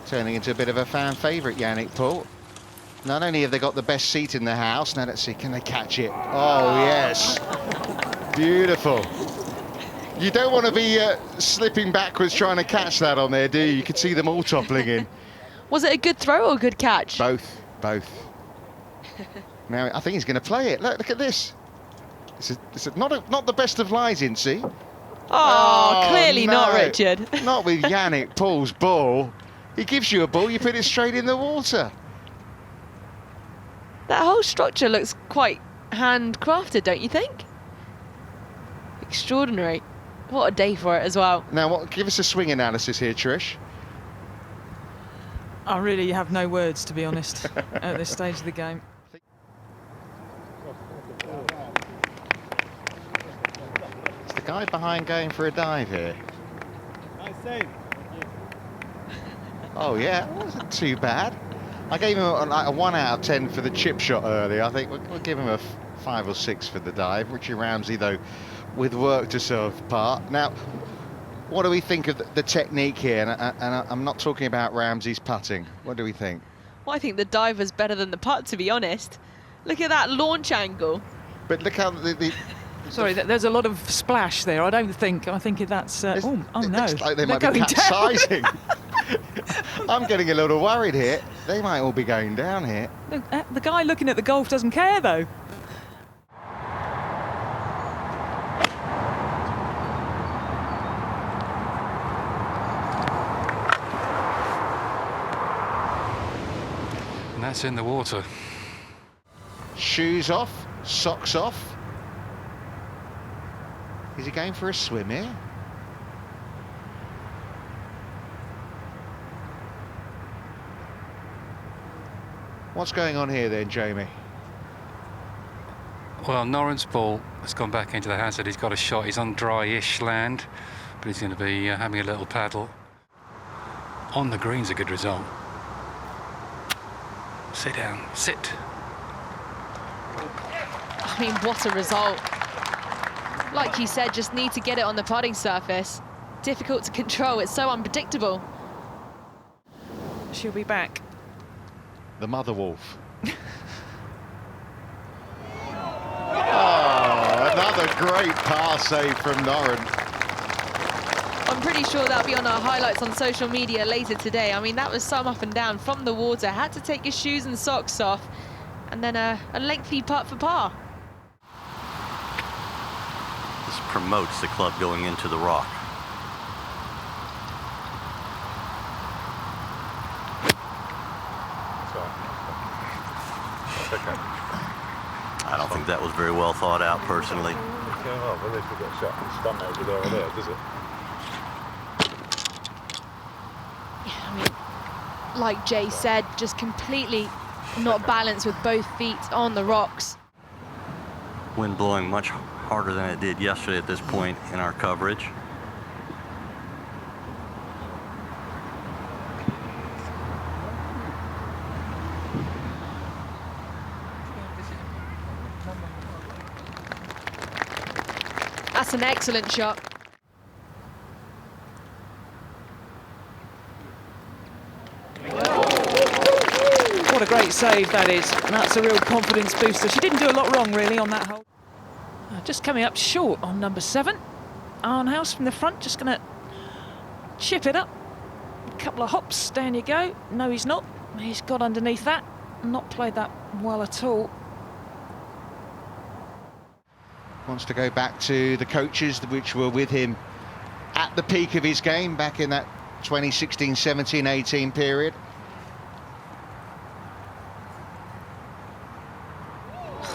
Turning into a bit of a fan favourite, Yannick Paul. Not only have they got the best seat in the house, now let's see, can they catch it? Oh, yes. Beautiful. You don't want to be slipping backwards trying to catch that on there, do you? You could see them all toppling in. Was it a good throw or a good catch? Both. Now, I think he's going to play it. Look at this. It's not the best of lies in, see? Oh, clearly no. not, Richard. Not with Yannick Paul's ball. He gives you a ball, you put it straight in the water. That whole structure looks quite handcrafted, don't you think? Extraordinary. What a day for it as well. Now, give us a swing analysis here, Trish. I really have no words, to be honest, at this stage of the game. It's the guy behind going for a dive here. Nice save. Oh, yeah, it wasn't too bad. I gave him a 1 out of 10 for the chip shot earlier. I think we'll give him a 5 or 6 for the dive. Richie Ramsey, though, with work to serve part. Now, what do we think of the technique here? And I'm not talking about Ramsey's putting. What do we think? Well, I think the dive was better than the putt, to be honest. Look at that launch angle. But look how Sorry, there's a lot of splash there. I think that's... oh no, looks like they they're might be going capsizing. I'm getting a little worried here. They might all be going down here. Look, the guy looking at the golf doesn't care, though. And that's in the water. Shoes off, socks off. Is he going for a swim here? What's going on here then, Jamie? Well, Noren's ball has gone back into the hazard. He's got a shot. He's on dry-ish land, but he's going to be having a little paddle. On the green's a good result. Sit down. Sit. I mean, what a result. Like you said, just need to get it on the putting surface. Difficult to control. It's so unpredictable. She'll be back. The mother wolf. Oh, another great pass save from Noren. I'm pretty sure that'll be on our highlights on social media later today. I mean, that was some up and down from the water. Had to take his shoes and socks off. And then a lengthy putt for par. This promotes the club going into the rock. I don't think that was very well thought out, personally. Yeah, I mean, like Jay said, just completely not balanced with both feet on the rocks. Wind blowing much harder than it did yesterday at this point in our coverage. That's an excellent shot. What a great save that is. And that's a real confidence booster. She didn't do a lot wrong, really, on that hole. Just coming up short on number 7. Arnhouse from the front, just going to chip it up. A couple of hops, down you go. No, he's not. He's got underneath that. Not played that well at all. Wants to go back to the coaches which were with him at the peak of his game back in that 2016, 17, 18 period.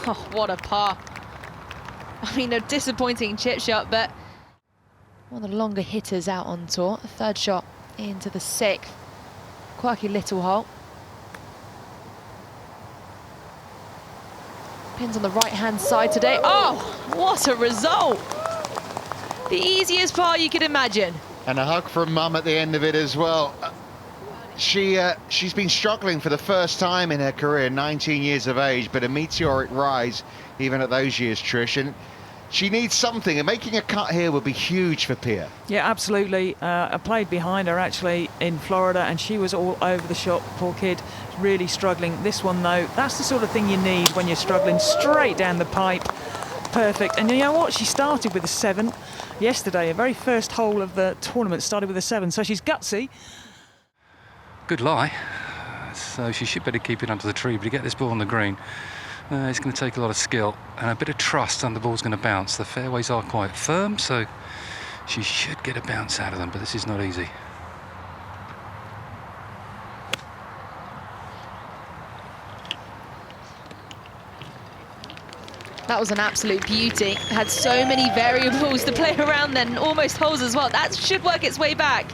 Oh, what a par. I mean, a disappointing chip shot, but one of the longer hitters out on tour. A third shot into the 6th. Quirky little hole. Pins on the right-hand side today. Oh, what a result. The easiest par you could imagine. And a hug from Mum at the end of it as well. She's been struggling for the first time in her career, 19 years of age, but a meteoric rise even at those years, Trish. And she needs something, and making a cut here would be huge for Pia. Yeah, absolutely. I played behind her actually in Florida, and she was all over the shop. Poor kid, really struggling. This one though, that's the sort of thing you need when you're struggling. Straight down the pipe, perfect. And you know what? She started with a 7 yesterday. Her very first hole of the tournament started with a 7, so she's gutsy. Good lie. So she should better keep it under the tree, but to get this ball on the green, it's going to take a lot of skill and a bit of trust, and the ball's going to bounce. The fairways are quite firm, so she should get a bounce out of them, but this is not easy. That was an absolute beauty. Had so many variables to play around then, almost holes as well. That should work its way back.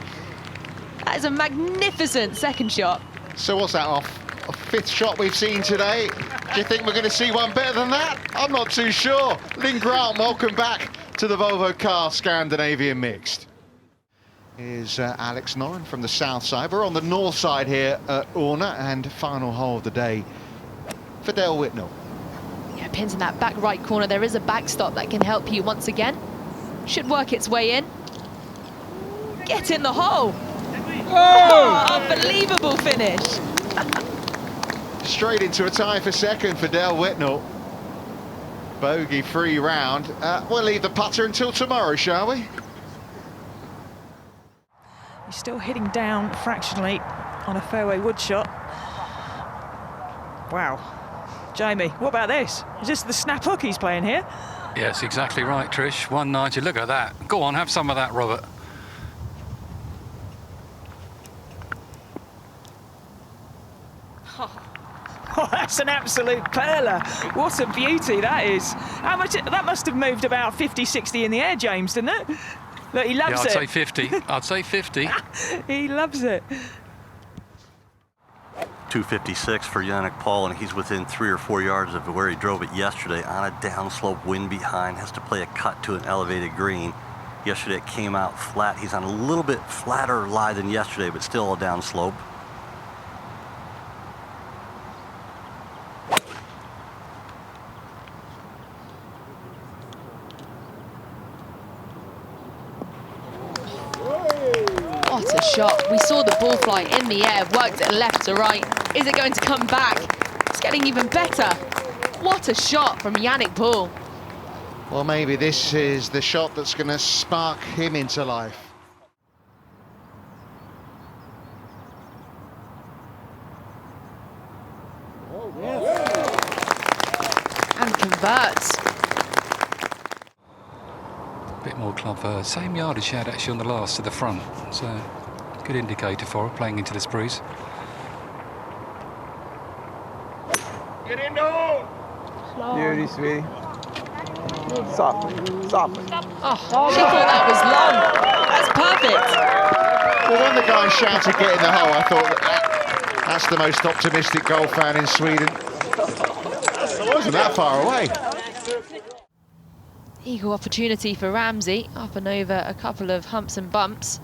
That is a magnificent second shot. So what's that, off? A 5th shot we've seen today? Do you think we're going to see one better than that? I'm not too sure. Linn Grant, welcome back to the Volvo Car Scandinavian Mixed. Here's Alex Noren from the south side. We're on the north side here at Ullna, and final hole of the day for Dale Whitnell. Yeah, pins in that back right corner. There is a backstop that can help you once again. Should work its way in. Get in the hole. Oh, unbelievable finish. Straight into a tie for second for Dale Whitnell. Bogey-free round. We'll leave the putter until tomorrow, shall we? He's still hitting down fractionally on a fairway wood shot. Wow. Jamie, what about this? Is this the snap hook he's playing here? Yes, exactly right, Trish. 190, look at that. Go on, have some of that, Robert. Oh, that's an absolute perler. What a beauty that is. How much? That must have moved about 50, 60 in the air, James, didn't it? Look, he loves it. I'd say 50. I'd say 50. He loves it. 256 for Yannick Paul, and he's within 3 or 4 yards of where he drove it yesterday on a downslope, wind behind, has to play a cut to an elevated green. Yesterday it came out flat. He's on a little bit flatter lie than yesterday, but still a downslope. What a shot. We saw the ball fly in the air, worked it left to right. Is it going to come back? It's getting even better. What a shot from Yannick Paul. Well, maybe this is the shot that's going to spark him into life. And converts. Bit more club for her. Same yardage she had actually on the last to the front. So good indicator for her playing into this breeze. Get in there! Beauty, sweetie. Softly, softly. Oh, she thought that was long. That's perfect. Well, when the guy shouted get in the hole, I thought that's the most optimistic golf fan in Sweden. It wasn't that far away. Eagle opportunity for Ramsey, up and over a couple of humps and bumps.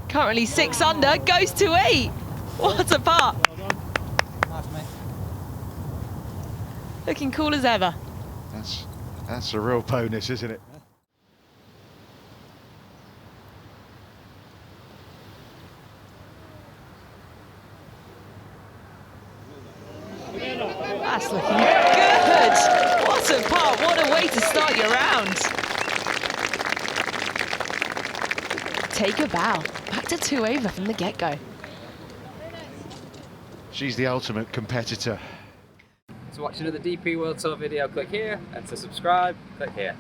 Currently 6 under, goes to 8. What a par. Looking cool as ever. That's a real bonus, isn't it? That's looking good. What a par, what a way to start your round. Take a bow. Back to 2 over from the get-go. She's the ultimate competitor. To watch another DP World Tour video, click here, and to subscribe, click here.